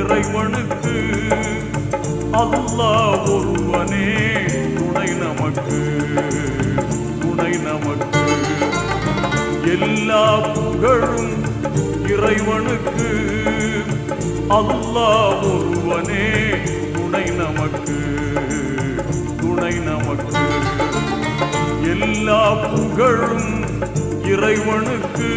இறைவனுக்கு அல்லாஹ் ஒருவனே துணை நமக்கு துணை நமக்கு. எல்லா புகழும் இறைவனுக்கு அல்லாஹ் ஒருவனே துணை நமக்கு துணை நமக்கு. எல்லா புகழும் இறைவனுக்கு